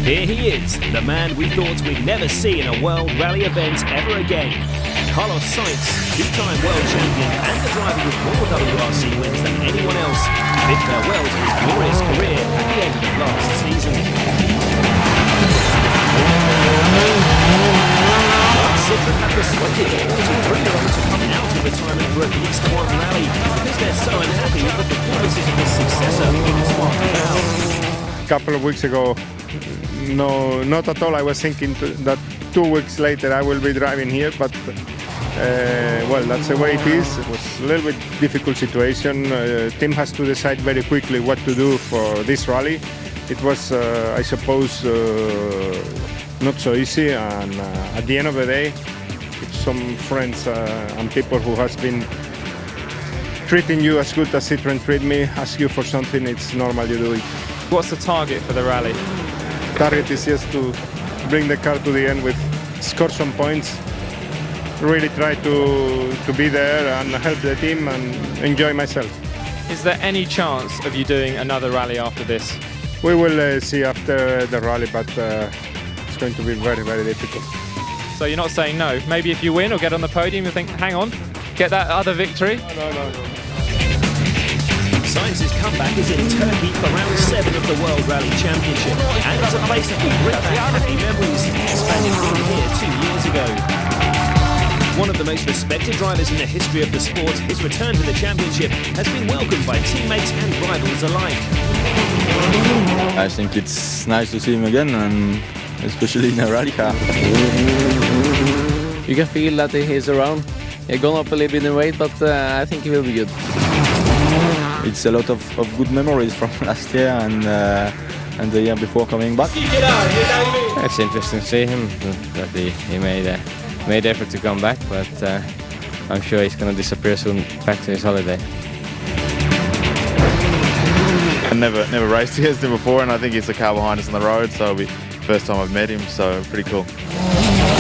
Here he is, the man we thought we'd never see in a World Rally event ever again. Carlos Sainz, two-time world champion and the driver with more WRC wins than anyone else, bid farewell to his glorious career at the end of last season. Citroën have persuaded the to bring her on to come out of retirement for at least one rally because they're so unhappy with the performances of his successor in the Smart Car. A couple of weeks ago, no, not at all. I was thinking that 2 weeks later I will be driving here, but well, that's the way it is. It was a little bit difficult situation. Team has to decide very quickly what to do for this rally. It was, I suppose, not so easy, and at the end of the day, if some friends and people who has been treating you as good as Citroën treat me, ask you for something, it's normal you do it. What's the target for the rally? Target is just to bring the car to the end with score some points, really try to be there and help the team and enjoy myself. Is there any chance of you doing another rally after this? We will see after the rally, but it's going to be very, very difficult. So you're not saying no? Maybe if you win or get on the podium, you think, hang on, get that other victory? No. Sainz's comeback is in Turkey for round 7 of the World Rally Championship, and it's a place that will bring back happy memories spanning being here 2 years ago. One of the most respected drivers in the history of the sport, his return to the championship has been welcomed by teammates and rivals alike. I think it's nice to see him again, and especially in a rally car. You can feel that he's around. He's gone up a little bit in weight, but I think he will be good. It's a lot of good memories from last year and the year before coming back. It's interesting to see him, that he made effort to come back, but I'm sure he's going to disappear soon back to his holiday. I never raced against him before, and I think he's a car behind us on the road, so it'll be first time I've met him, so pretty cool.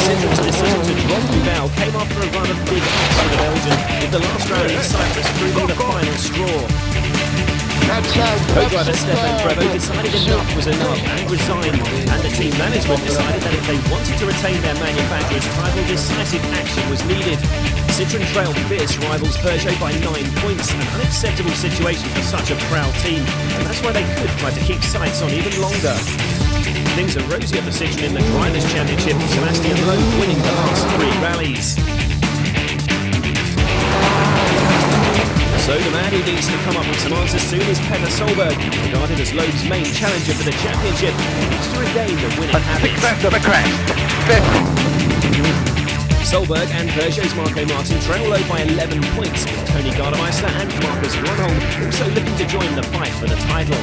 Citroën's decision to drop Duval came after a run of big ups for the Belgian, with the last round in Cyprus proving the final straw. Co-driver Stefan Prevo decided enough was enough and resigned, and the team management decided that if they wanted to retain their manufacturer's title, decisive action was needed. Citroën trailed fierce rivals Peugeot by 9 points, an unacceptable situation for such a proud team, and that's why they could try to keep sights on even longer. Things are rosy at the Citroën in the Drivers' Championship, Sebastian Loeb winning the last 3 rallies. So the man who needs to come up with some answers soon is Peter Solberg, regarded as Loeb's main challenger for the championship, who's to regain the winning habit. Solberg and Peugeot's Marco Martin trail Loeb by 11 points, with Tony Gardemeister and Marcus Ronhold also looking to join the fight for the title.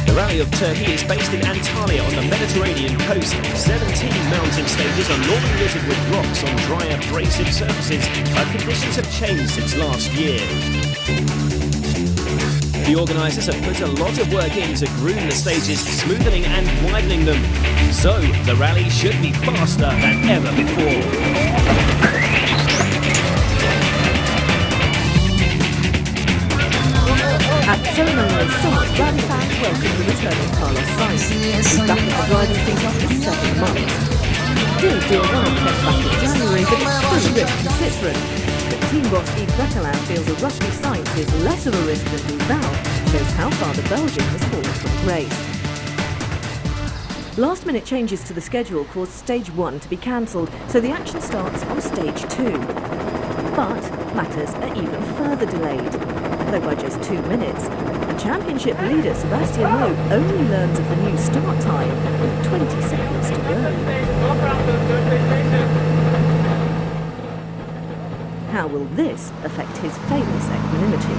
The Rally of Turkey is based in Antalya on the Mediterranean coast. 17 mountain stages are normally littered with rocks on dry, abrasive surfaces, but conditions have changed since last year. The organisers have put a lot of work in to groom the stages, smoothening and widening them. So, the rally should be faster than ever before. At the ceremonial start, rally fans welcomed the return of Carlos Sainz, who's back in the driving seat after 7 months. Did do a run-off test back in January, but it's still a risk for Citroën. But team boss Yves Brekelin feels a rusty Sainz is less of a risk than Duval, shows how far the Belgian has fallen from grace. Last-minute changes to the schedule caused Stage 1 to be cancelled, so the action starts on Stage 2. But matters are even further delayed, though by just 2 minutes. The championship leader Sebastian Loeb only learns of the new start time with 20 seconds to go. How will this affect his famous equanimity?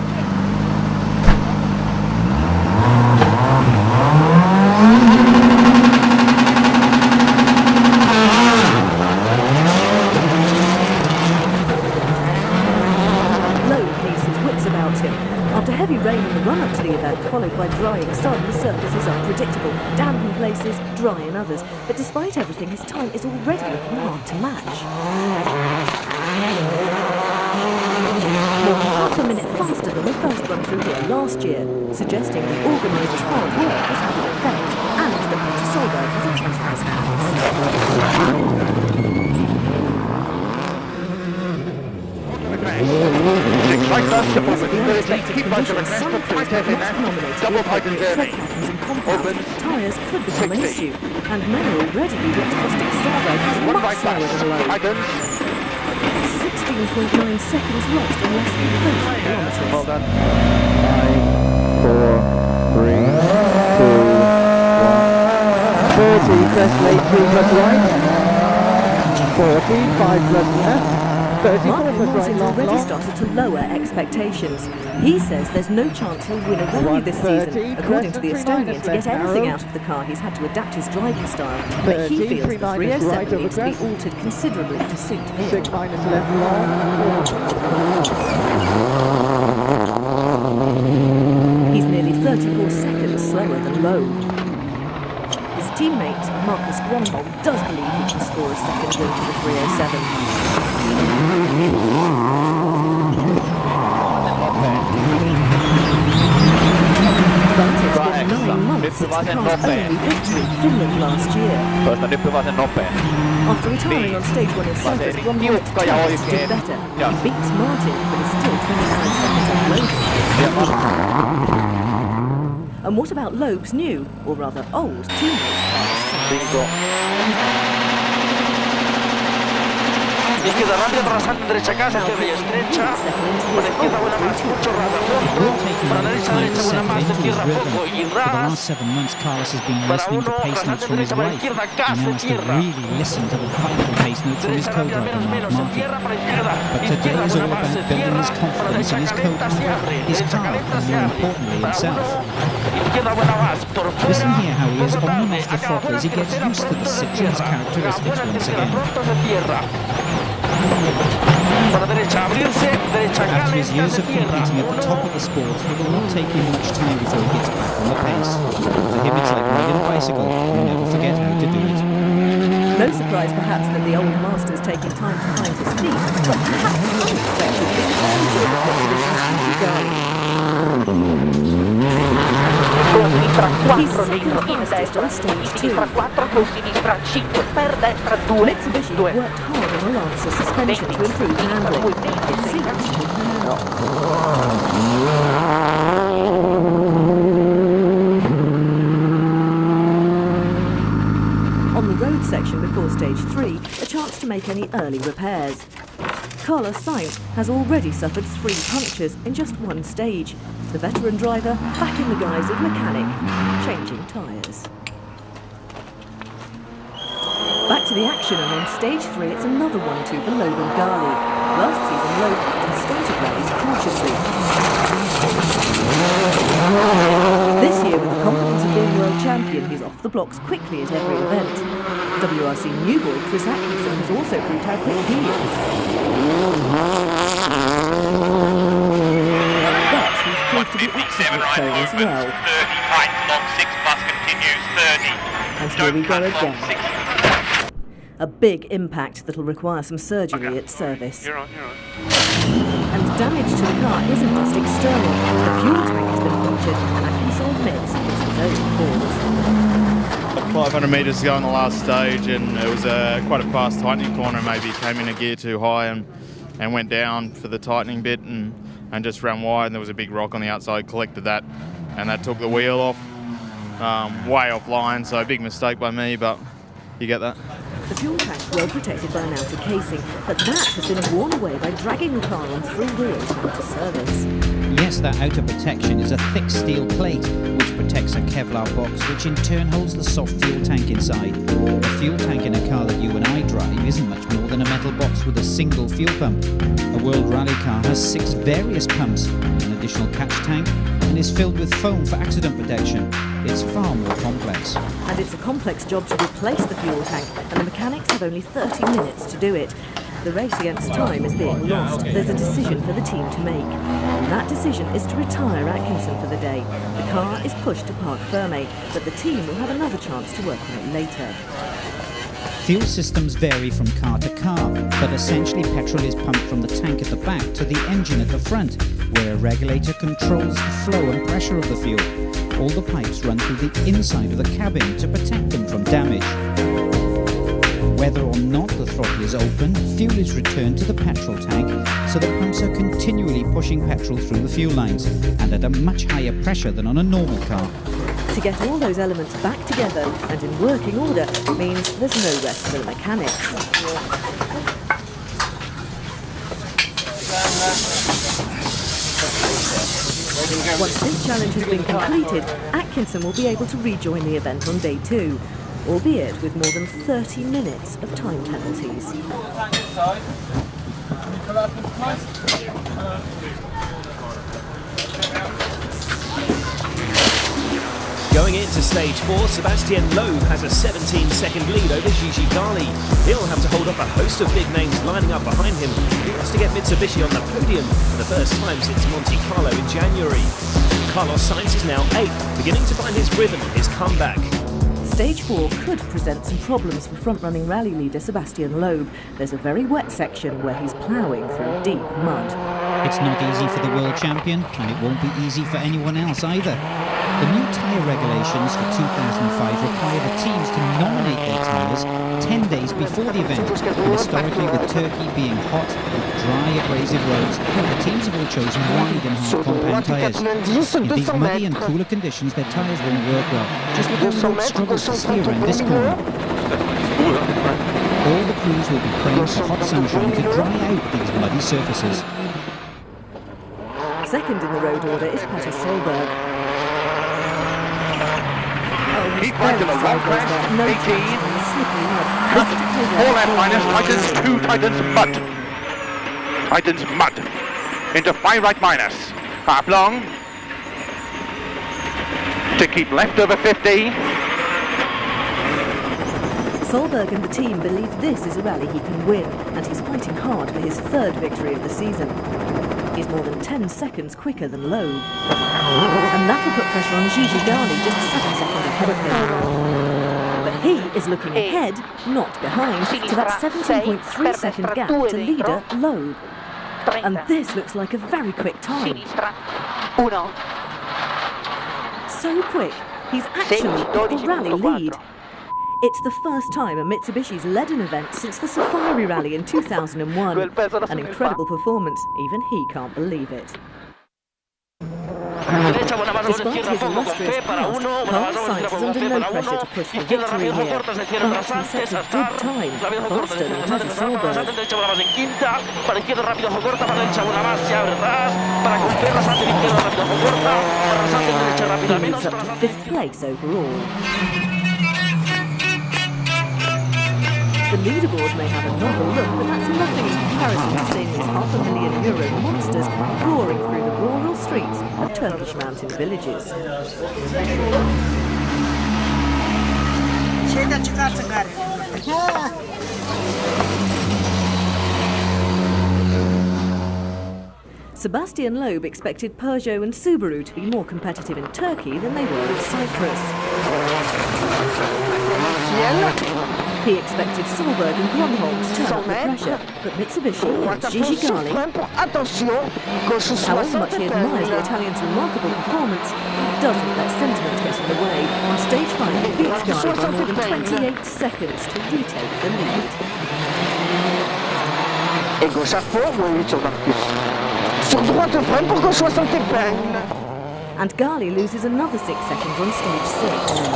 After heavy rain in the run-up to the event, followed by drying sun, the surface is unpredictable, damp in places, dry in others. But despite everything, his time is already looking hard to match. More half a minute faster than the first run through here last year, suggesting the organisers' hard work has had an effect and that Peter Solberg has a front in his hands. Because of the unexpected conditions, some crews were not nominated with appropriate tread patterns and compounds. Tyres could become an issue, and may already be what's costing Solberg is much slower than low. 16.9 seconds lost in less than 30 kilometres. Well done. 5, 4, 3, 2, 1. 30, crest late, 3 plus right. 40, 5 plus left. 34 Martin plus right, Martin's long, already long. started to lower expectations. He says there's no chance he'll win a rally this season. According to the Estonian, to get anything out of the car, he's had to adapt his driving style. But he feels the 307 needs to be altered considerably to suit him. 6 minus left, long. He's nearly 34 seconds slower than Lowe. His teammate, Marcus Gronholm, does believe he can score a second win for the 307. But it's been 9 months since the car's only victory in Finland last year. After retiring on stage 1 in Cyprus, Gronholm's tyres did better. He beats Martin, but is still 29 seconds off Loeb's. And what about Loeb's new, or rather old, teammate? Izquierda rápida por la derecha casa, izquierda y estrecha. Por la izquierda buena más, mucho rato. Por la derecha buena más, izquierda poco y For the last 7 months, Carlos has been listening to pace notes from his wife. He now has to really listen to the final pace notes from his co-driver, Mark Martin. But today is all about building his confidence in his co-driver, his car, and more importantly, himself. Listen here how he is on and off the throttle as he gets used to the Citroen's characteristics once again. After his years of competing at the top of the sport, it will not take him much time before he gets back on the pace. For him, it's like riding a bicycle. You never forget how to do it. No surprise, perhaps, that the old master's taking time to find his feet, but perhaps unexpected is the danger of the exhibition's going. He's second fastest on stage 2. Mitsubishi worked hard on the Lancer suspension to improve handling. It seems to have paid off. On the road section before stage 3, a chance to make any early repairs. Carlos Sainz has already suffered 3 punctures in just 1 stage. The veteran driver back in the guise of mechanic, changing tyres. Back to the action, and on stage 3 it's another 1-2 for Loeb and Gali. Last season Loeb often started rallies cautiously. This year, with the confidence of being world champion, he's off the blocks quickly at every event. WRC new boy Chris Atkinson has also proved how quick he is. But he's proved to be excellent prone as well. 30 right, long 6 plus continues, 30. And here we go again. A big impact that'll require some surgery at service. You're on. And damage to the car isn't just external. The fuel tank has been punctured, and Atkinson admits it's his own fault. 500 metres to go on the last stage, and it was quite a fast tightening corner. Maybe came in a gear too high and went down for the tightening bit and just ran wide. And there was a big rock on the outside, collected that, and that took the wheel off, way offline. So a big mistake by me, but you get that. The fuel tank's well protected by an outer casing, but that has been worn away by dragging the car on 3 wheels back to service. Yes, that outer protection is a thick steel plate which protects a Kevlar box, which in turn holds the soft fuel tank inside. A fuel tank in a car that you and I drive isn't much more than a metal box with a single fuel pump. A World Rally car has 6 various pumps, an additional catch tank, and is filled with foam for accident protection. It's far more complex. And it's a complex job to replace the fuel tank, and the mechanics have only 30 minutes to do it. The race against time is being lost. There's a decision for the team to make. And that decision is to retire Atkinson for the day. The car is pushed to Parc Fermé, but the team will have another chance to work on it later. Fuel systems vary from car to car. but essentially petrol is pumped from the tank at the back to the engine at the front, where a regulator controls the flow and pressure of the fuel. All the pipes run through the inside of the cabin to protect them from damage. Whether or not the throttle is open, fuel is returned to the petrol tank, so the pumps are continually pushing petrol through the fuel lines, and at a much higher pressure than on a normal car. To get all those elements back together and in working order means there's no rest for the mechanics. Once this challenge has been completed, Atkinson will be able to rejoin the event on day 2, albeit with more than 30 minutes of time penalties. Going into stage 4, Sebastian Loeb has a 17-second lead over Gigi Gali. He'll have to hold up a host of big names lining up behind him. He wants to get Mitsubishi on the podium for the first time since Monte Carlo in January. Carlos Sainz is now 8th, beginning to find his rhythm, his comeback. Stage 4 could present some problems for front-running rally leader Sebastian Loeb. There's a very wet section where he's ploughing through deep mud. It's not easy for the world champion, and it won't be easy for anyone else either. The new tyre regulations for 2005 require the teams to nominate their tyres 10 days before the event, and historically with Turkey being hot with dry abrasive roads, the teams have all chosen wide and hard compound tyres. In these muddy and cooler conditions, their tyres won't work well. Just look how Loeb struggles to steer around this corner. All the crews will be praying for hot sunshine to dry out these muddy surfaces. Second in the road order is Petter Solberg. He's right in the wrong crash, 18. 4 left minus, tightens, 2 tightens, mud. Tightens, mud. Into 5 right minus. Half long. To keep left over 50. Solberg and the team believe this is a rally he can win, and he's fighting hard for his 3rd victory of the season. He's more than 10 seconds quicker than Loeb. And that will put pressure on Gigi Gali just 7 seconds ahead of him. But he is looking ahead, not behind, to that 17.3 second gap to leader Loeb. And this looks like a very quick time. So quick, he's actually got the rally lead. It's the first time a Mitsubishi's led an event since the Safari Rally in 2001. An incredible performance, even he can't believe it. Despite his illustrious past, Carlos Sainz is under no pressure to push for victory here. But he sets a good time, faster than Petter Solberg. He moves up to 5th place overall. The leaderboard may have a novel look, but that's nothing in comparison to seeing these €500,000 monsters roaring through the rural streets of Turkish mountain villages. Sebastian Loeb expected Peugeot and Subaru to be more competitive in Turkey than they were in Cyprus. He expected Solberg and Grönholm to turn up the pressure, but Mitsubishi and Gigi Gali, however much he admires the Italians' remarkable performance, he doesn't let sentiment get in the way. On stage 5, he beats Gali by more than 28 seconds to retake the lead. And Gali loses another 6 seconds on stage 6.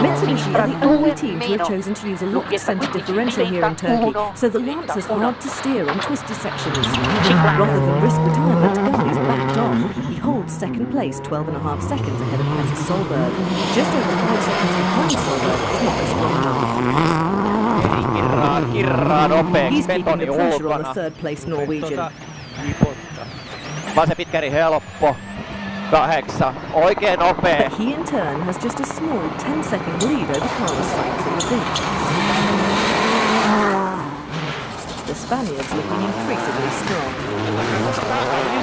Mitsubishi are the only team to have chosen to use a locked centre differential here in Turkey, so the Lancer's hard to steer in twisty sections. Rather than risk retirement, Gali's backed off. He holds 2nd place, 12.5 seconds ahead of Petter Solberg. Just over 5 seconds behind Solberg is Marcus. He's keeping the pressure on the 3rd place Norwegian. Vasen pitkäri helppo. 8. Oikein nopea. But he in turn has just a small 10-second lead over Carlos Sainz in 5th. The Spaniards looking increasingly strong.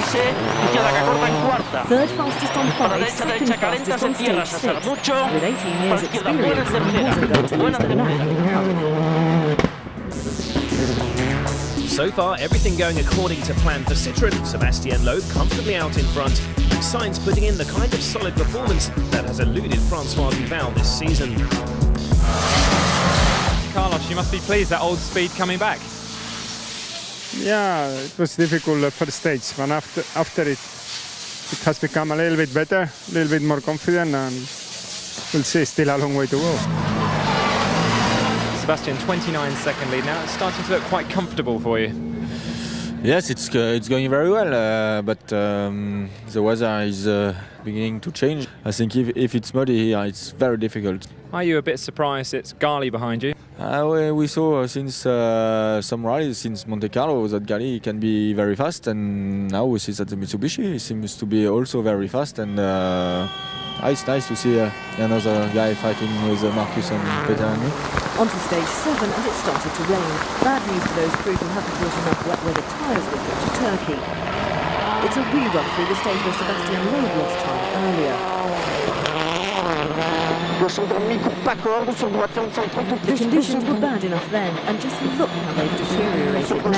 Y queda Cacorta en cuarta. Third fastest on Para 5, derecha second calentas fastest en on tierra, stage se acelera 6. mucho. With 18 years Para izquierda, buena experience, he tercera. wasn't going to lose the knack of the hurry. So far, everything going according to plan for Citroën. Sébastien Loeb comfortably out in front, and Sainz putting in the kind of solid performance that has eluded Francois Duval this season. Carlos, you must be pleased that old speed coming back. Yeah, it was difficult at first stage, but after it has become a little bit better, a little bit more confident, and we'll see, still a long way to go. Sebastian, 29-second lead now. It's starting to look quite comfortable for you. Yes, it's going very well, but the weather is beginning to change. I think if it's muddy here, it's very difficult. Are you a bit surprised it's Gali behind you? We saw since some rallies since Monte Carlo that Gali can be very fast, and now we see that the Mitsubishi seems to be also very fast, and it's nice to see another guy fighting with Marcus and Peter and me. On to stage 7 and it started to rain. Bad news for those crews who haven't brought enough wet weather tyres with them to Turkey. It's a rerun through the stage where Sébastien Loeb lost time earlier. The conditions were bad enough then, and just look how they've deteriorated now.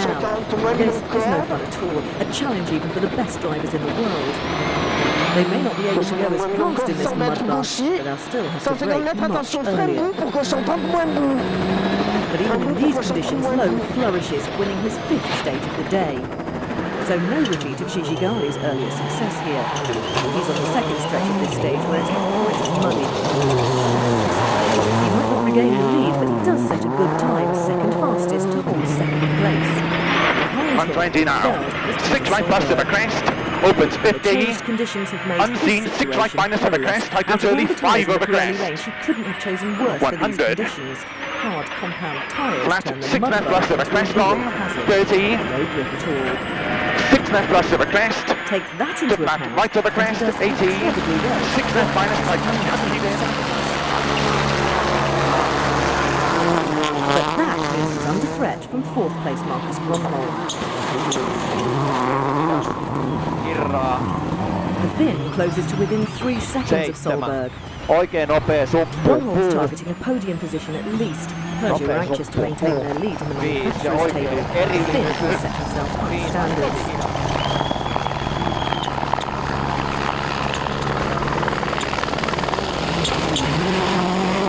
This is no fun at all, a challenge even for the best drivers in the world. They may not be able to go as fast in this mud bath, but they'll still have to brake much earlier. But even in these conditions, Loeb flourishes, winning his 5th stage of the day. So no repeat of Gigi Gali's earlier success here. He's on the 2nd stretch of this stage where it's not quite as muddy. He might not regain the lead, but he does set a good time, 2nd fastest to hold 2nd place. 120 now. 6 right plus of a crest. Opens 50. Conditions have made unseen 6 right minus of a crest. Tightens early 5 over crest. Range, he couldn't have chosen worse 100. for these conditions. Hard compound tyres flat turn the 6 mud left bath plus of a crest into a long. hazard. 30. No grip at all. 6 left plus of a crest. Take that into flat account. right of a crest. 80. 6 left minus tightens. But that means he's under threat from 4th place Marcus Grönholm. The Finn closes to within 3 seconds of Solberg. Oikein nopea Grönholm's targeting a podium position at least. Persia are anxious to maintain their lead in the manufacturer's table. The Finn has set himself high standards.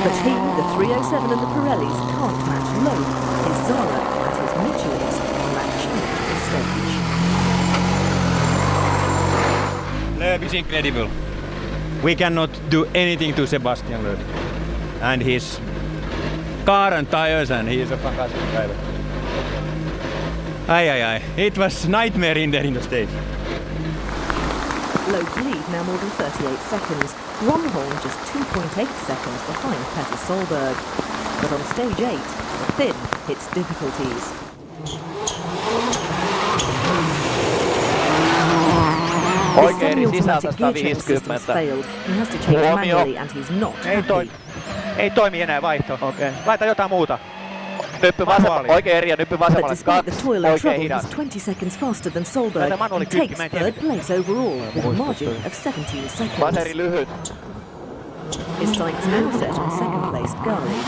But he, the 307 and the Pirellis can't match Loeb, his Zara and his Michelins on that champion stage. Loeb is incredible. We cannot do anything to Sebastian Loeb. And his car and tires, and he is a fantastic driver. It was nightmare in there in the stage. Loeb's lead now more than 38 seconds. Grönholm just 2.8 seconds behind Petter Solberg. But on stage 8, the Finn hits difficulties. His semi-automatic gear change system's failed. He has to change manually and he's not happy. Ei toimi enää vaihto. Okay. Laita jotain muuta. Nyppy vasemmalle. Oikein eri ja nyppy vasemmalle. But despite the toil and trouble, he's 20 seconds faster than Solberg. He takes 3rd place overall with a margin of 17 seconds. Bateri lyhyt. His sights now set on 2nd place Gali.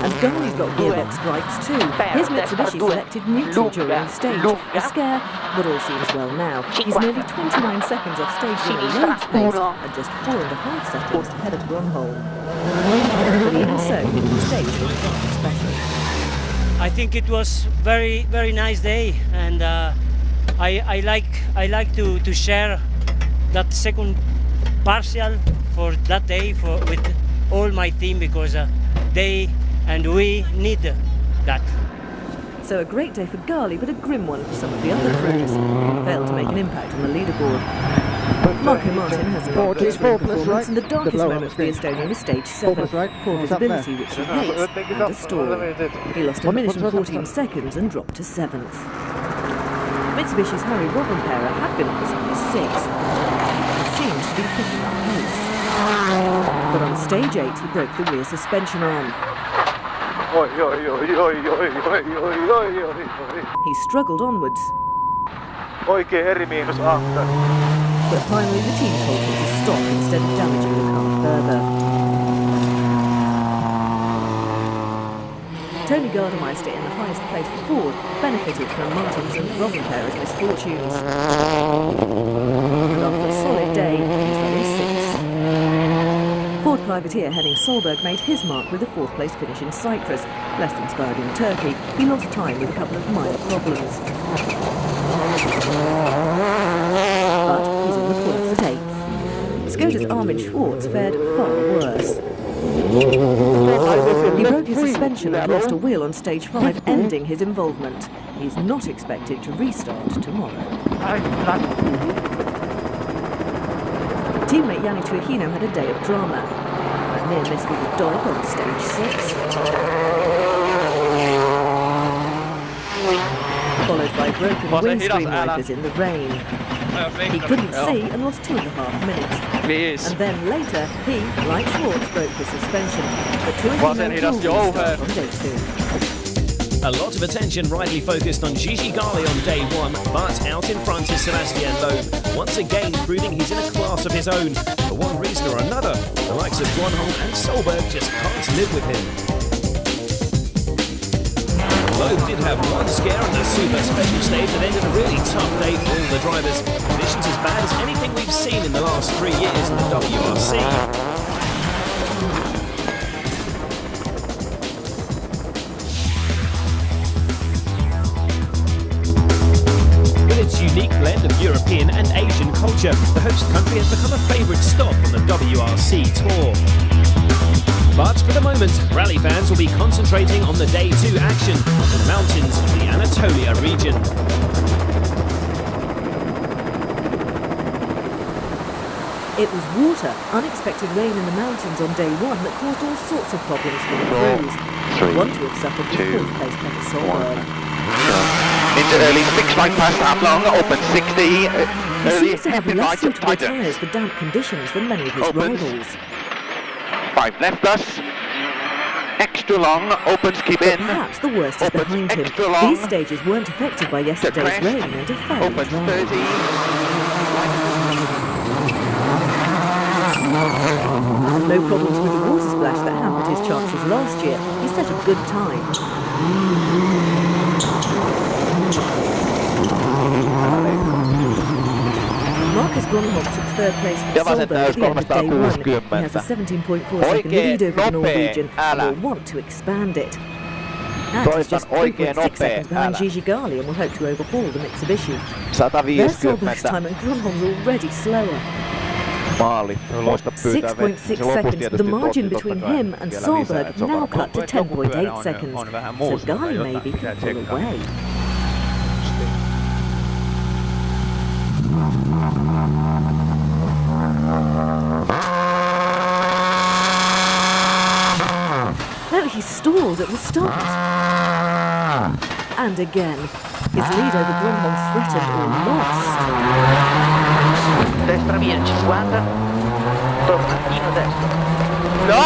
And Gali's got gearbox gripes too. His Mitsubishi selected neutral during the stage. A scare, but all seems well now. He's nearly 29 seconds off stage winner Loeb's pace and just 4.5 seconds ahead of Grönholm. But even so, the stage was rather special. I think it was very nice day, and I like to share that 2nd partial for that day with all my team, because they and we need that. So a great day for Gali, but a grim one for some of the other crews who failed to make an impact on the leaderboard. Marco Martin has a good performance, and the darkest moment for the Estonian was stage 7, poor visibility which he hates, and a stall. He lost a minute and 14 seconds and dropped to 7th. Mitsubishi's Harry Rovanperä had been on his 6th. It seemed to be picking up pace. But on stage 8 he broke the rear suspension arm. He struggled onwards. Oikein eri miinus ahta. But finally the team told him to stop instead of damaging the car further. Tony Gardemeister in the highest placed Ford benefited from Martin's and Rovanpera's misfortunes. And after a solid day, he's running sixth. Ford privateer Henning Solberg made his mark with a fourth place finish in Cyprus. Less inspired in Turkey, he lost time with a couple of minor problems. But he's in the points at eighth. Skoda's Armin Schwartz fared far worse. He broke his suspension and lost a wheel on stage 5, ending his involvement. He's not expected to restart tomorrow. Teammate Yanni Tuahino had a day of drama. A near miss with a dog on stage 6. Followed by broken windscreen wipers in the rain. He couldn't see and lost 2.5 minutes. And then later, he, like Schwartz, broke his suspension. But Tuahino will restart on day 2. A lot of attention rightly focused on Gigi Gali on day 1, but out in front is Sebastian Loeb, once again proving he's in a class of his own. For one reason or another, the likes of Gronholm and Solberg just can't live with him. Loeb did have one scare on the super special stage that ended a really tough day for all the drivers. Conditions as bad as anything we've seen in the last 3 years in the WRC. Unique blend of European and Asian culture, the host country has become a favourite stop on the WRC Tour. But for the moment, rally fans will be concentrating on the Day 2 action on the mountains of the Anatolia region. It was water, unexpected rain in the mountains on day 1 that caused all sorts of problems for the crews. One to have suffered was fourth place Petter Solberg. Into early 6 right past Aplong, open 60. He seems to have less suitable tyres for damp conditions than many of his rivals. 5 left us. Extra long, opens keep in. Perhaps the worst is behind him. These stages weren't affected by yesterday's rain and are fairly opens dry. 30. No problems with the water splash that hampered his chances last year. He set a good time. Marcus Gronholm took third place for Solberg at the end of day 1. He has a 17.4 second lead over the Norwegian and will want to expand it. And he's just 3.6 seconds behind Gigi Gali and will hope to overhaul the Mitsubishi. There's Solberg's time and Gronholm's already slower. 6.6 seconds. The margin between him and Solberg now cut to 10.8 seconds. So Gali maybe can pull away. No, he stalled at the start. And again, his lead over Gronholm threatened or lost. Destra via 50, tornantino destro. No!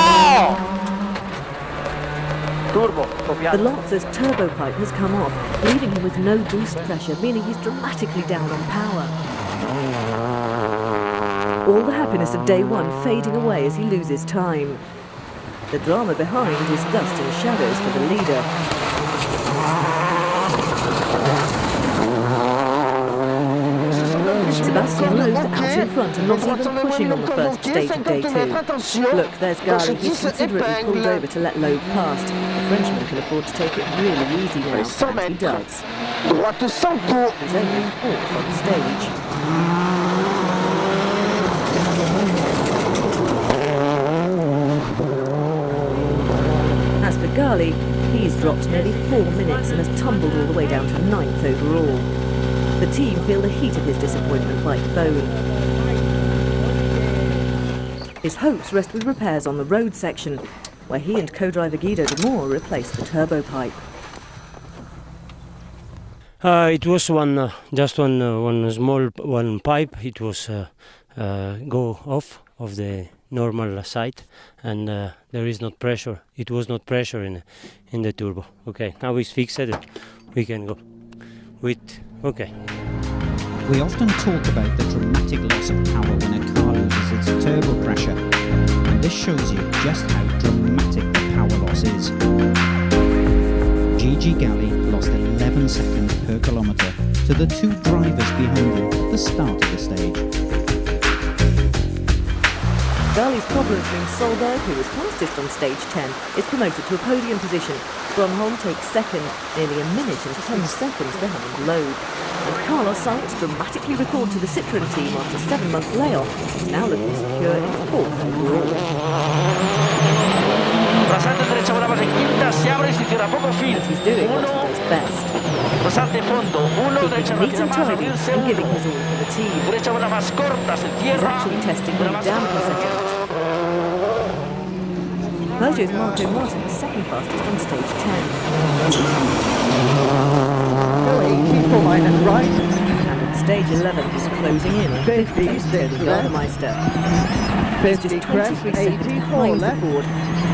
Turbo, The Lotza's turbo pipe has come off, leaving him with no boost pressure, meaning he's dramatically down on power. All the happiness of day 1 fading away as he loses time. The drama behind is dust and shadows for the leader. Sebastian Loeb's out in front and not even pushing on the first stage of day 2. Look, there's Gali. He's considerately pulled over to let Loeb past. The Frenchman can afford to take it really easy now, and he does. He's only fourth on stage. As for Gali, he's dropped nearly 4 minutes and has tumbled all the way down to 9th overall. The team feel the heat of his disappointment by phone. His hopes rest with repairs on the road section, where he and co-driver Guido de Moor replaced the turbo pipe. It was just one small pipe. It was go off of the normal side, and there is not pressure. It was not pressure in the turbo. Okay, now it's fixed. We can go with okay. We often talk about the dramatic loss of power when a car loses its turbo pressure, and this shows you just how dramatic the power loss is. Gigi Galli lost 11 seconds per kilometre to the two drivers behind him at the start of the stage. Galli's problems mean Solberg, who was fastest on stage 10, is promoted to a podium position. Gronholm takes second, nearly a minute and 10 seconds behind Loeb. And Carlos Sainz dramatically recalled to the Citroën team after a 7-month layoff, is now looking secure in 4th overall. Rasante derecha, buena base, quinta, se abre y se cierra poco fin. He's doing what he does best. Rasante fondo, uno, derecha Neat rápida and más, tidy abrir and segundo. giving his all for the team. Derecha buena más corta, se He's cierra. actually testing new damper settings. Peugeot's Marco Martin was second fastest on stage 10. Go 84 minus right. And on stage 11 he's closing in on 50 for Gardemeister. He's just 23 seconds behind the Ford. He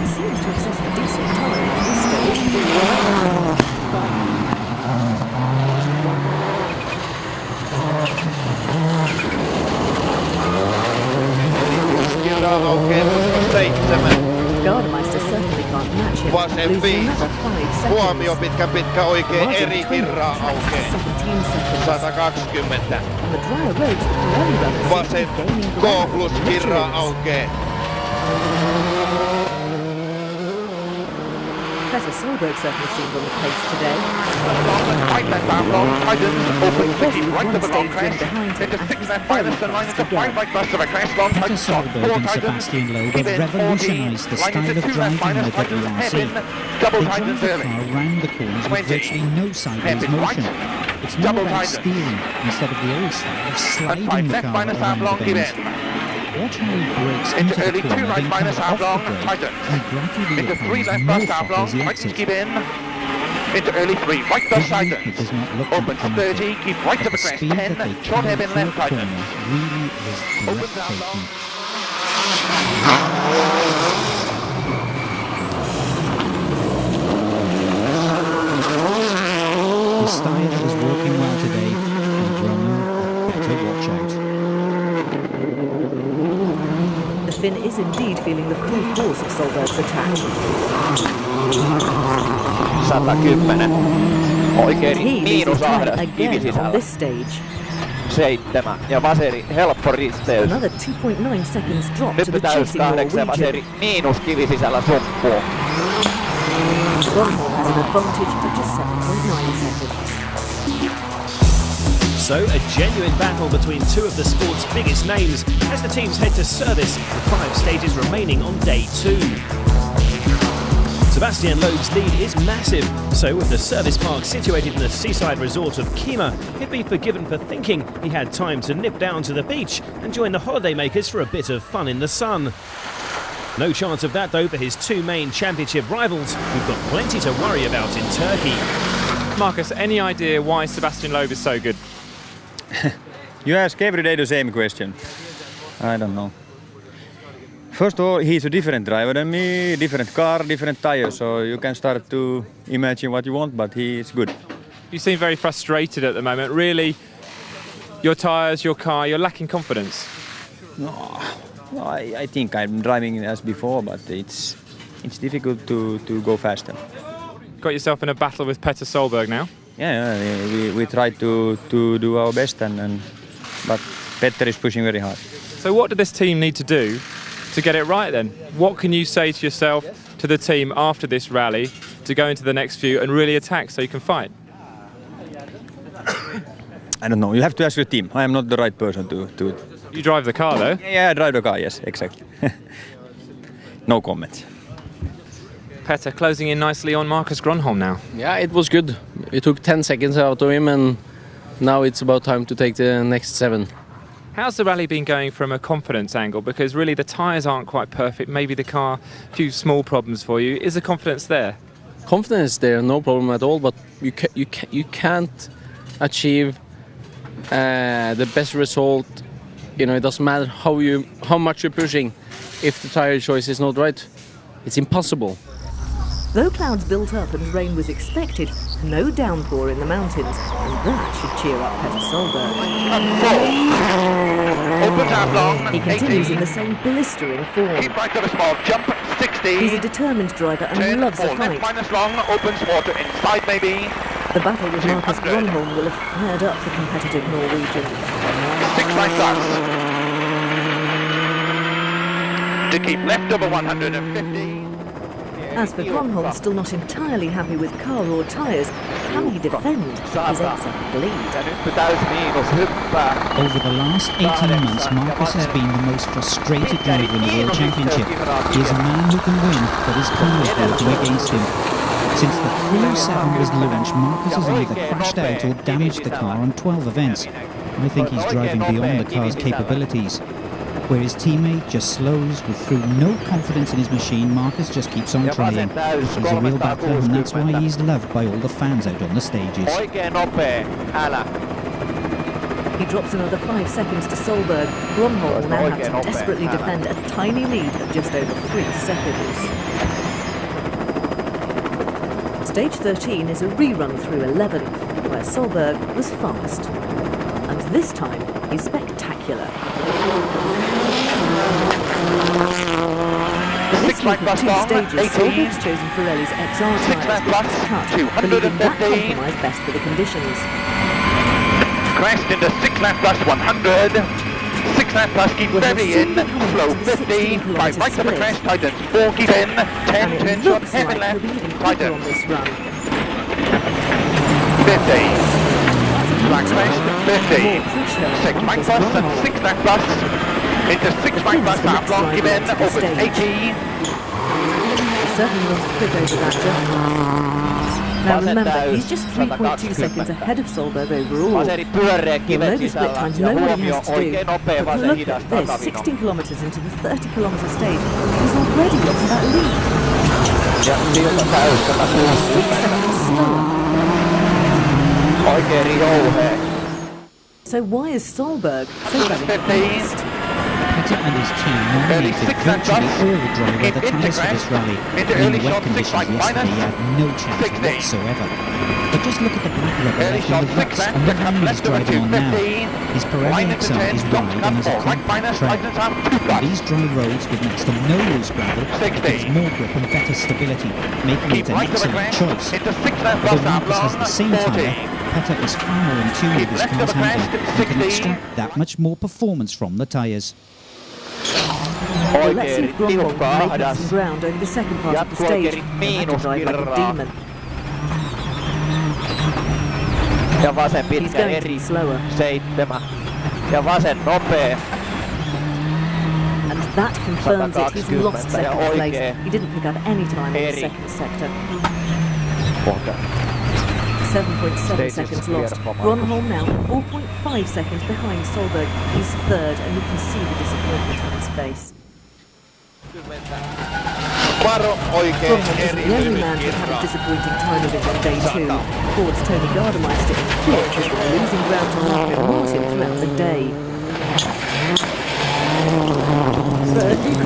seems to have set a decent time at this stage. Gardemeister certainly can't match him. Vasen 5. Huomio pitkä oikein eri virraa aukeaa. 120. Vasen K plus virraa aukeaa. Petter Solberg certainly seems on the pace today. Right left arm long, tightens, open, keep right of the long crest, into 6 left minus and line into 5 right bust of a crest, long Petter tightens, stop, 4 Solberg and tightens, Sebastian Loeb keep have in 14, revolutionised the line style into of 2 left driving in minus, the tightens, WRC. hairpin, double They tightens drive the early. car round the corners with 20. virtually no sideways Hairpin motion. right, It's more double about tightens. steering instead of the old style of And sliding 5 the left car minus around half long, the keep bends. in. Watch how he breaks Into into the early 2 corner, right then minus comes half off long, the brake, tightens. and gradually Into 3 applies left more bust half throttle long, as he tightens, exits. keep in. Into early 3 right bust Visually, tightens. it does not look Open that 30, keep right but of the the crest, speed that 10, they short carry hairpin through left a corner tightens. really is breathtaking. His style is working well today, and Roman better watch out. The Finn is indeed feeling the full force of Solberg's attack. 110. Oikein He leads his miinusahdas time again on kivisisällä. this stage. 7 ja Vaseri helppo risteys. Another 2.9 seconds drop Nyt to the täys chasing 8 Norwegian. Vaseri miinus kivisisällä sumppuun. Gronholm has an advantage of just 7.9 seconds. So, a genuine battle between two of the sport's biggest names as the teams head to service with 5 stages remaining on day 2. Sebastian Loeb's lead is massive, so with the service park situated in the seaside resort of Kima, he'd be forgiven for thinking he had time to nip down to the beach and join the holidaymakers for a bit of fun in the sun. No chance of that though for his 2 main championship rivals, who've got plenty to worry about in Turkey. Marcus, any idea why Sebastian Loeb is so good? You ask every day the same question. I don't know. First of all, he's a different driver than me, different car, different tires, so you can start to imagine what you want, but he is good. You seem very frustrated at the moment. Really, your tyres, your car, you're lacking confidence. No, I think I'm driving as before, but it's difficult to go faster. Got yourself in a battle with Petter Solberg now. Yeah, we try to do our best, but Petter is pushing very hard. So what do this team need to do to get it right then? What can you say to yourself, to the team after this rally to go into the next few and really attack so you can fight? I don't know, you have to ask your team. I am not the right person to... You drive the car though? Yeah, I drive the car, yes, exactly. No comments. Petter closing in nicely on Marcus Gronholm now. Yeah, it was good. It took 10 seconds out of him, and now it's about time to take the next 7. How's the rally been going from a confidence angle? Because really the tyres aren't quite perfect, maybe the car, a few small problems for you. Is the confidence there? Confidence there, no problem at all, but you can't achieve the best result. You know, it doesn't matter how much you're pushing. if the tyre choice is not right. It's impossible. Though clouds built up and rain was expected, no downpour in the mountains, and that should cheer up Petter Solberg. Opens out long. He continues 18. in the same blistering form. Keep right to the small jump. 60. He's a determined driver and Turn loves a 4 fight. left minus long. Opens water inside maybe. The battle with Marcus 200. Gronholm will have fired up the competitive Norwegian. 6 right plus. To keep left over 150. As for Gronholm, still not entirely happy with car or tyres, can he defend his exit lead? Over the last 18 months, Marcus has been the most frustrated driver in the World Championship. He is a man who can win, but his car is working against him. Since the 307 was launched, Marcus has either crashed out or damaged the car on 12 events. I think he's driving beyond the car's capabilities. Where his teammate just slows through no confidence in his machine, Marcus just keeps on trying. He's a real battler, and that's why he's loved by all the fans out on the stages. He drops another 5 seconds to Solberg. Gronholm will now have to desperately defend a tiny lead of just over 3 seconds. Stage 13 is a rerun through 11, where Solberg was fast. And this time, he's spectacular. For this week of 2 stages, Solberg's chosen Pirelli's XR tyres with cut, believing that compromise best for the conditions. Crest into 6 lap plus 100. 6 lap plus, keep very in. Slow 50. 5 right to the crest, tightens 4, keep in. 10 turns short, heavy left, tightens 50. Black crest, 50. 6 right plus and 6 lap plus. Into 6 right plus, lap long, give in, opens 80. Certainly was quick over that jump. Now remember, he's just 3.2 seconds ahead of Solberg overall. He'll know the split times, know what he has to do. But look at this, 16 kilometres into the 30-kilometre stage, he's already lost that lead. 6 seconds slower. So why is Solberg so very fast? Petter and his team nominated virtually all driver the tyres for this rally. In the wet conditions yesterday, he had no chance whatsoever. But just look at the black rubber left in the ruts and the line he's driving on now. His Pirelli XR is wide and has a compact tread. On these dry roads with next to no loose gravel, it gives more grip and better stability, making it an excellent choice. Although Marcus has the same tyre, Petter is far more in tune with his car's handling and can extract that much more performance from the tyres. Well, let's see if Gronholm can make up some ground over the second part of the stage. He'll have to drive like a demon. He's going to be slower. And that confirms it. He's lost second place. He didn't pick up any time in the second sector. 7.7 seconds lost. Gronholm now 4.5 seconds behind Solberg. He's third, and you can see the disappointment on his face. Gronholm isn't the only man to have a disappointing time of it on day 2. Ford's Tony Gardemeister in fifth has been losing ground to Marco Martin throughout the day.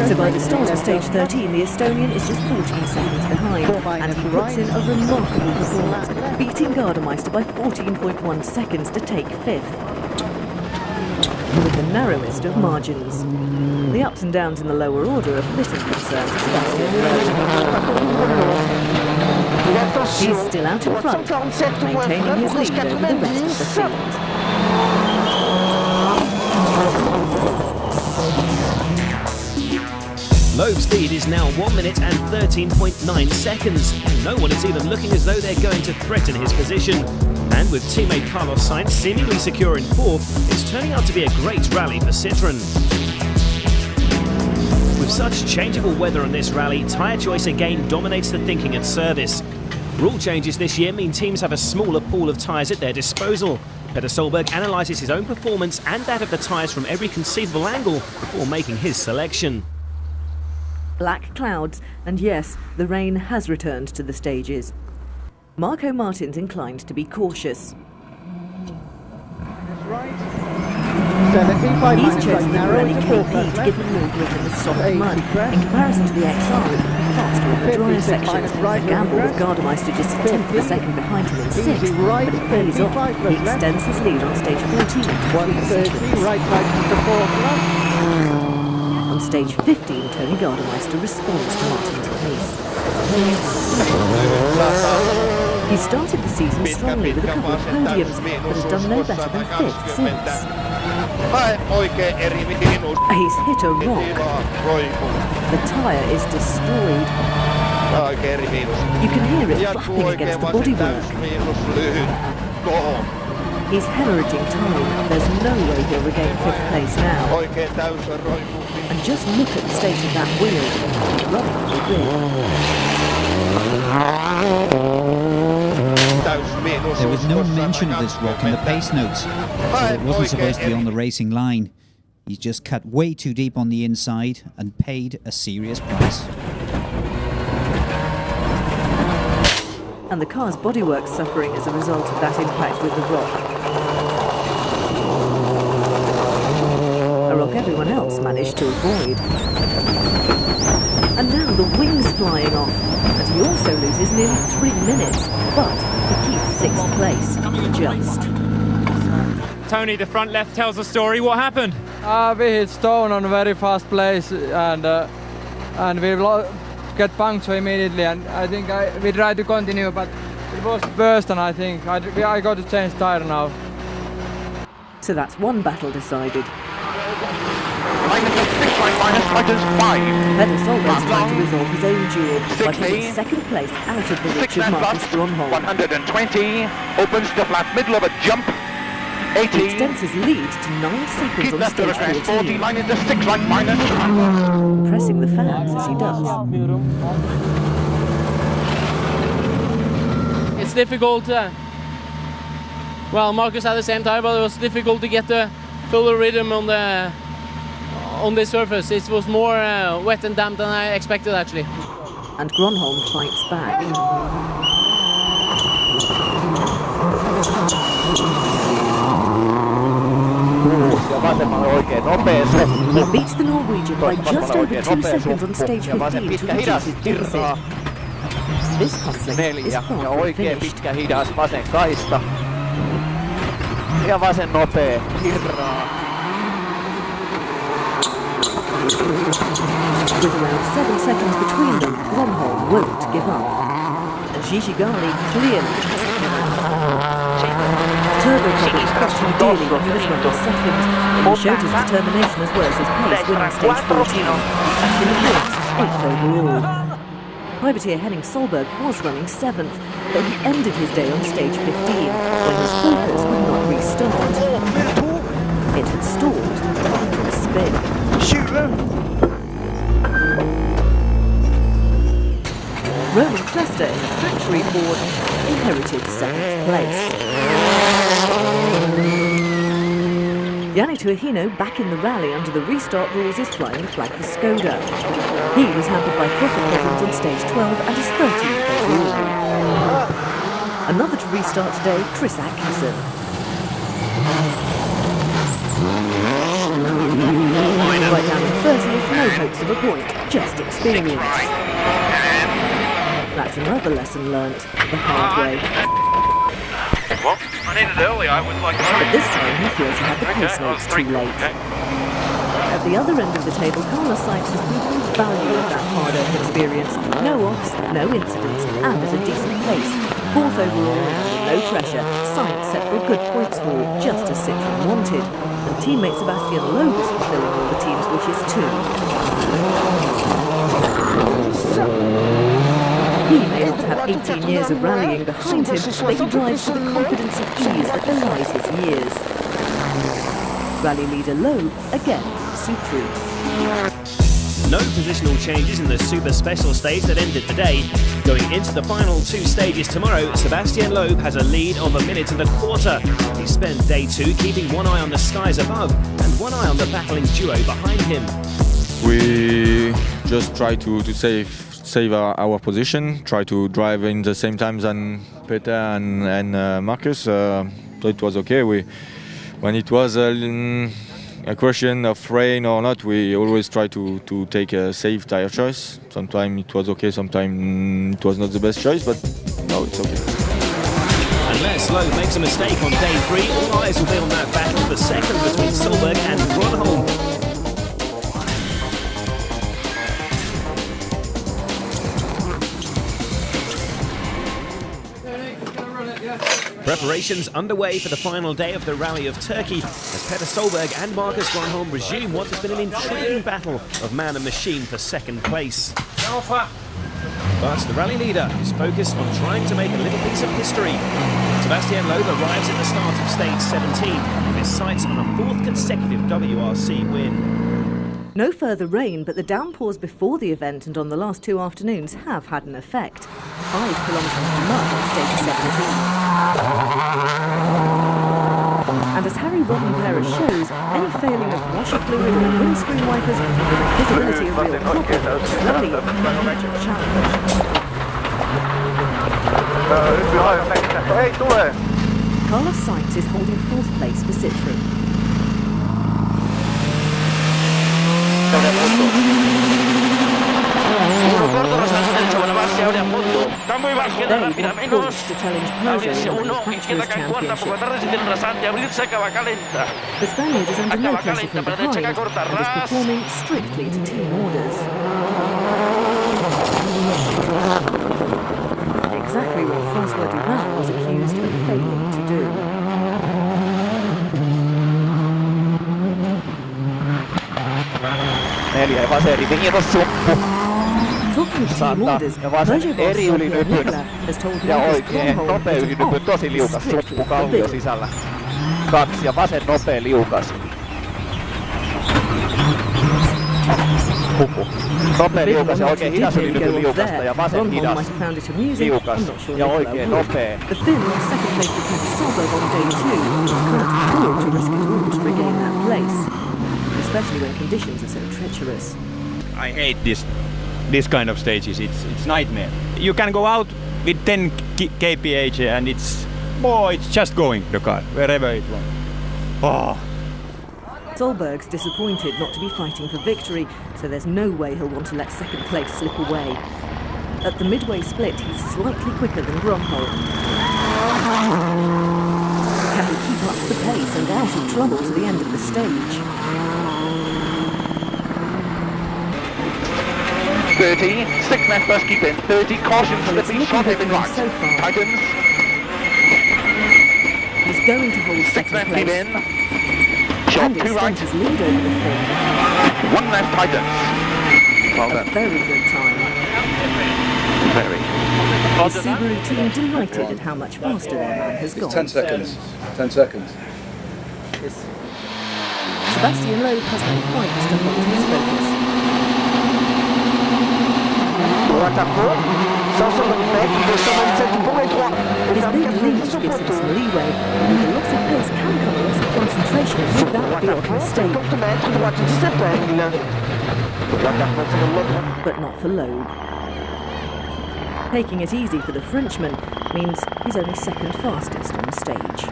So by the start of stage 13, the Estonian is just 14 seconds behind, and he puts in a remarkable performance, beating Gardemeister by 14.1 seconds to take 5th. With the narrowest of margins. The ups and downs in the lower order of little concern to Sebastian Loeb. He's still out in front, maintaining his lead over the rest of the field. Loeb's lead is now 1 minute and 13.9 seconds. No one is even looking as though they're going to threaten his position. And with teammate Carlos Sainz seemingly secure in 4th, it's turning out to be a great rally for Citroën. With such changeable weather on this rally, tyre choice again dominates the thinking at service. Rule changes this year mean teams have a smaller pool of tyres at their disposal. Petter Solberg analyses his own performance and that of the tyres from every conceivable angle before making his selection. Black clouds, and yes, the rain has returned to the stages. Marco Martin's inclined to be cautious. That's right. He's chosen the Pirelli KP to give him more grip in the soft mud. In comparison to the XR, faster in the drier sections. A gamble with Gardemeister just a tenth of a second behind him in 6th, but it pays off. He extends his lead on stage 14 to 3 seconds. On stage 15, Tony Gardemeister responds to Martin's pace. He started the season strongly with a couple of podiums, but has done no better than 5th since. He's hit a rock. The tyre is destroyed. You can hear it flapping against the bodywork. He's hemorrhaging time. There's no way he'll regain 5th place now. And just look at the state of that wheel. It's rubbing the grid. There was no mention of this rock in the pace notes, so it wasn't supposed to be on the racing line. He's just cut way too deep on the inside and paid a serious price. And the car's bodywork's suffering as a result of that impact with the rock. A rock everyone else managed to avoid. And now the wing's flying off, and he also loses nearly 3 minutes, but he keeps 6th place, just. Tony, the front left tells the story. What happened? We hit stone on a very fast place, and we get puncture immediately, and I think we tried to continue, but it was worse than I think. I got to change tire now. So that's one battle decided. Peter Solberg's trying to resolve his own duel by putting 2nd place out of the reach of Marcus Gronholm. 120, opens the flat middle of a jump. 80. He extends his lead to 9 seconds on stage 14. Line into 6 right minus. Pressing the fans as he does. It's difficult. Well, Marcus had the same time, but it was difficult to get the full rhythm on the surface. It was more wet and damp than I expected, actually. And Gronholm fights back. He beats the Norwegian by just over 2 seconds on stage 15 to reduce his deficit. This conflict is far from finished. Pitkä hidas vasen kaista. Ja vasen nopea, hirraa. With around 7 seconds between them, Gronholm won't give up. And Gigigali clearly hasn't given up. Turbo problems cost him dearly when he was running 2nd, and he showed his determination as well as his pace, winning stage 14. Back in the mix, 8th overall. Privateer Henning Solberg was running 7th, but he ended his day on stage 15, when his focus would not restart. It had stalled after a spin. Roman Cluster in a factory Ford inherited 2nd place. Yanni Tuahino, back in the rally under the restart rules, is flying the flag for Skoda. He was hampered by throttle problems on stage 12 and is 13th overall. Another to restart today, Chris Atkinson. Right down in 30th, no hopes of a point, just experience. That's another lesson learnt the hard way. Well, I needed early, I would like to. But this time he feels he had the pace notes too late. At the other end of the table, Carlos Sainz has proven the value of that hard-earned experience. No offs, no incidents, and at a decent pace. 4th overall, with no pressure, Sainz set for a good points haul, just as Citroën wanted. And teammate Sebastian Loeb is fulfilling all the team's wishes too. He may not have 18 years of rallying behind him, but he drives with the confidence and ease that belies his years. Rally leader Loeb, again, supreme. No positional changes in the super special stage that ended the day. Going into the final 2 stages tomorrow, Sebastian Loeb has a lead of 1.25 minutes. He spent day 2 keeping one eye on the skies above and one eye on the battling duo behind him. We just try to save our position, try to drive in the same time than Peter and Marcus. So it was okay. When it was a question of rain or not, we always try to take a safe tire choice. Sometimes it was okay, sometimes it was not the best choice, but no, it's okay. Unless Lowe makes a mistake on day 3, all eyes will be on that battle for second between Solberg and Gronholm. Preparations underway for the final day of the Rally of Turkey as Peter Solberg and Marcus Gronholm resume what has been an intriguing battle of man and machine for second place. But the rally leader is focused on trying to make a little piece of history. Sebastian Loeb arrives at the start of stage 17 with his sights on a 4th consecutive WRC win. No further rain, but the downpours before the event and on the last 2 afternoons have had an effect. 5 kilometres of mud on stage 17. And as Harry Robben-Perez shows, any failing of washer fluid or windscreen wipers will make visibility a real problem, rally a major challenge. Carlos Sainz is holding 4th place for Citroën. To challenge Peugeot in the Manufacturers' Championship. The Spaniard is under no pressure from behind and is performing strictly to team orders. Exactly what François Duval was accused of failing to do. Talking of team orders, Peugeot boss Jean-Pierre Nicolas has told Marcus Gronholm that an off is strictly forbidden. 2 ja vasen nopea liukas. Nopea liukas ja oikein hidas oli nyt liukasta ja vasen hidas. Liukas ja oikein nopea. The Finn lost second place to Peter Solberg on day 2 and can't afford to risk it all to regain that place, especially when conditions are so treacherous. I hate this kind of stages. It's nightmare. You can go out with 10 kph and it's just going the car wherever it wants. Oh. Solberg's disappointed not to be fighting for victory, so there's no way he'll want to let second place slip away. At the midway split, he's slightly quicker than Gronholm. Can he keep up the pace and out of trouble to the end of the stage? 30, 6 man first keep in, 30, caution slipping, short heavy right, so far. tightens. He's going to hold second place. In. Short and 2 right. His lead over the Finn. 1 left tightens. Well A done. very good time. Very. The Subaru team delighted at how much faster their man has gone. 10 seconds. 10 seconds. Sebastian Loeb has no fight to hold his focus. His big lead gives him some leeway, and with a loss of pace can come a loss of concentration without the odd mistake. But not for Loeb. Taking it easy for the Frenchman means he's only second fastest on stage.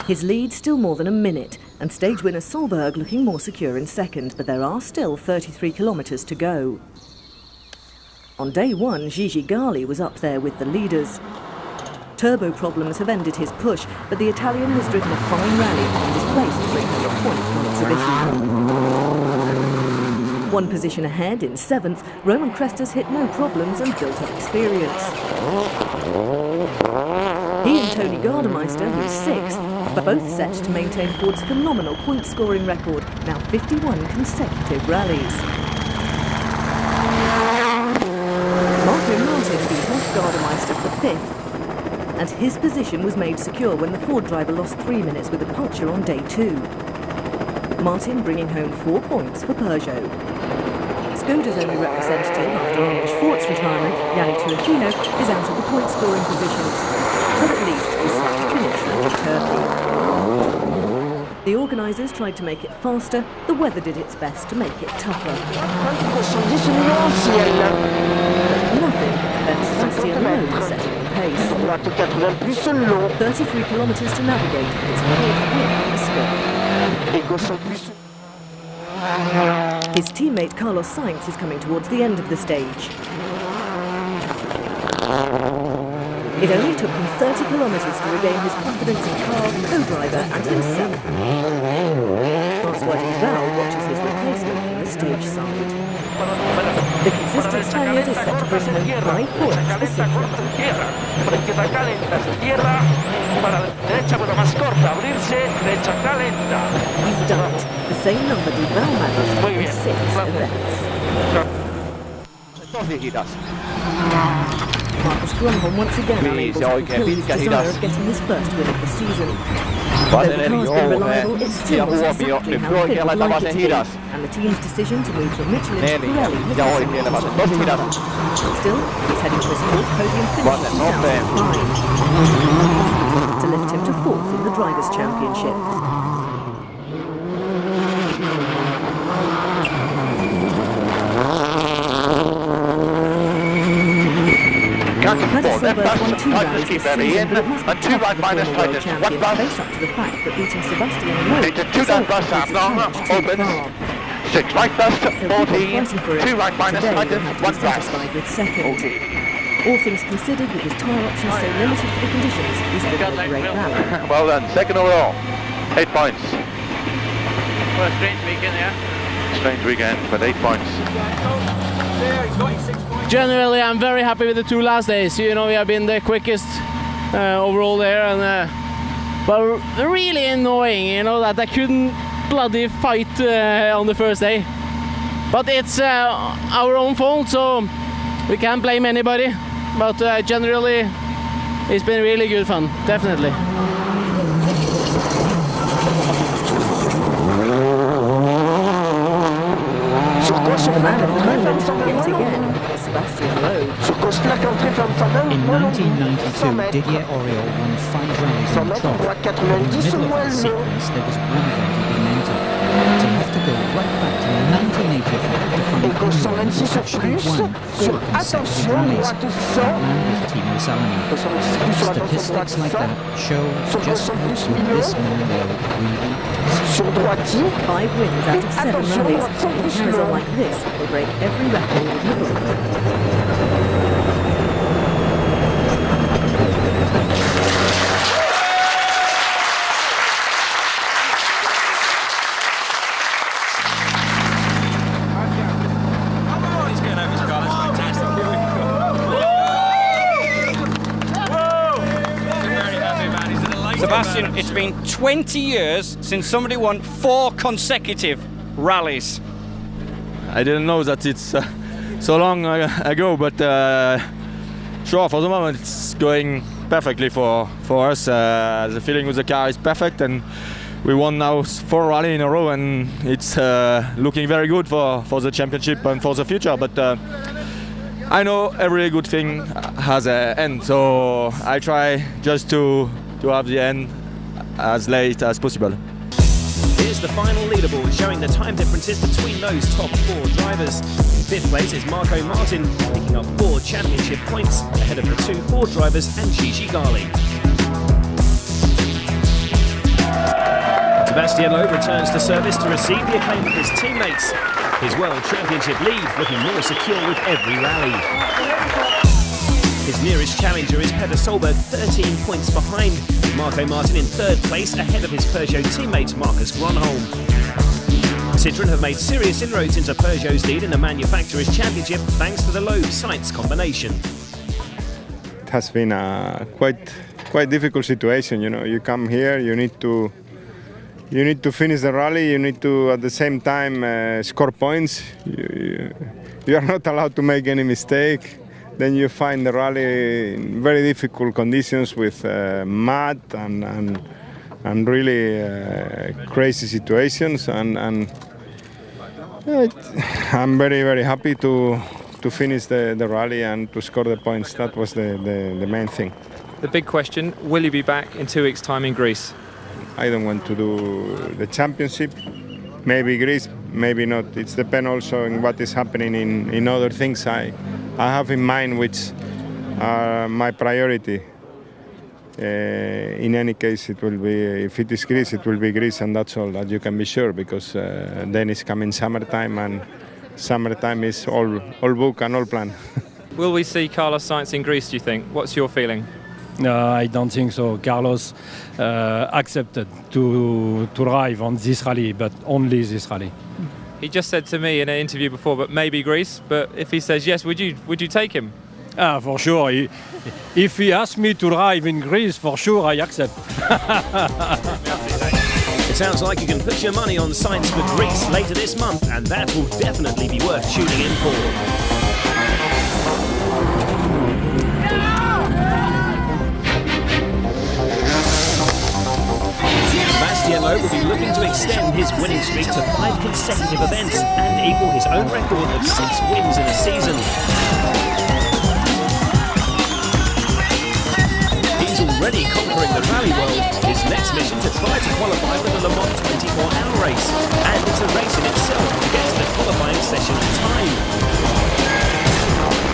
His lead still more than a minute, and stage winner Solberg looking more secure in second, but there are still 33 kilometres to go. On day 1, Gigi Gali was up there with the leaders. Turbo problems have ended his push, but the Italian has driven a fine rally and is placed to bring home a point from Mitsubishi. 1 position ahead in 7th, Roman Crestas hit no problems and built up experience. He and Tony Gardemeister, who's 6th, are both set to maintain Ford's phenomenal point-scoring record, now 51 consecutive rallies. Marco Martin beat off Gardemeister for 5th, and his position was made secure when the Ford driver lost 3 minutes with a puncture on day 2. Martin bringing home 4 points for Peugeot. Skoda's only representative after Arnold Schwartz's retirement, Yanni Turkino, is out of the point-scoring positions, but at least he's set to finish at Turkey. The organisers tried to make it faster, the weather did its best to make it tougher. But nothing could prevent Sebastian Loeb setting the pace. 33 kilometres to navigate for his fourth win in the sprint. His teammate Carlos Sainz is coming towards the end of the stage. It only took him 30 kilometres to regain his confidence in car, co-driver and himself. François Duval watches his replacement from the stage side. The consistent Spaniard is set to bring home 5 points for Citroën. He's done it, the same number Duval managed in 6 events. Marcus Grönholm once again unable to fulfill his desire of getting his first win of the season. Though the car's been reliable, it still was exactly how Finn would like it to be, and the team's decision to move from Michelin to Pirelli has also been Still, he's heading to his 4th podium finish in 2005, to lift him to 4th in the Drivers' Championship. Silber's won 2 rallies this season, but it must be tough for the former world champion to face up to the fact that beating Sebastian Loeb is too far. 6 right first, 14, 2 right minus, today will minus, have to 1 be back. satisfied with second. All things considered, with his tyre options so limited for the conditions, he's driven a great rally. Well done, second overall, 8 points. Well, a strange weekend, yeah. Strange weekend, but 8 points. Generally, I'm very happy with the 2 last days. You know, we have been the quickest overall there, and but really annoying, you know, that I couldn't bloody fight on the first day. But it's our own fault, so we can't blame anybody. But generally, it's been really good fun, definitely. The man of the moment, yet again, Sebastian Loeb. In 1992, Didier Auriol won 5 rallies on the trot, but in the middle of that sequence there was one event he didn't enter. So you have to go right back to 1985 to find anyone who's actually won 4 consecutive rallies. That man was Timo Salonen. Statistics like that show just how good this man Loeb really is. 5 wins out of 7 rallies. If he carries on like this, he'll break every record in the book. Sebastian, it's been 20 years since somebody won 4 consecutive rallies. I didn't know that it's so long ago, but sure, for the moment it's going perfectly for us. The feeling with the car is perfect, and we won now 4 rallies in a row, and it's looking very good for the championship and for the future. But I know every good thing has an end, so I try just to have the end as late as possible. Here's the final leaderboard showing the time differences between those top 4 drivers. In 5th place is Marco Martin, picking up 4 championship points ahead of the 2 Ford drivers and Gigi Gali. Sebastian Loeb returns to service to receive the acclaim of his teammates. His World Championship lead looking more secure with every rally. His nearest challenger is Petter Solberg, 13 points behind, with Marco Martin in 3rd place ahead of his Peugeot teammate Marcus Grönholm. Citroën have made serious inroads into Peugeot's lead in the Manufacturers' Championship thanks to the Loeb-Sainz combination. It has been a quite difficult situation. You know, you come here, you need to finish the rally, you need to at the same time score points. You are not allowed to make any mistake. Then you find the rally in very difficult conditions with mud and really crazy situations. And I'm very happy to finish the rally and to score the points. That was the main thing. The big question, will you be back in 2 weeks' time in Greece? I don't want to do the championship. Maybe Greece, maybe not. It depends also on what is happening in other things I have in mind, which are my priority. In any case, it will be, if it is Greece, it will be Greece, and that's all, that you can be sure, because then it's coming summertime, and summertime is all book and all plan. Will we see Carlos Sainz in Greece, do you think? What's your feeling? I don't think so. Carlos accepted to drive on this rally, but only this rally. He just said to me in an interview before, but maybe Greece. But if he says yes, would you take him? For sure. If he asks me to drive in Greece, for sure I accept. It sounds like you can put your money on Sainz for Greece later this month, and that will definitely be worth tuning in for. Sebastian Loeb will be looking to extend his winning streak to 5 consecutive events and equal his own record of 6 wins in a season. He's already conquering the rally world. His next mission to try to qualify for the Le Mans 24-hour race. And it's a race in itself to get to the qualifying session on time.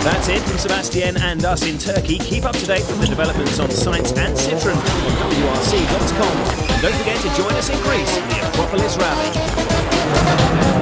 That's it from Sebastian and us in Turkey. Keep up to date with the developments on Sainz and Citroën on WRC.com. And don't forget to join us in Greece for the Acropolis Rally.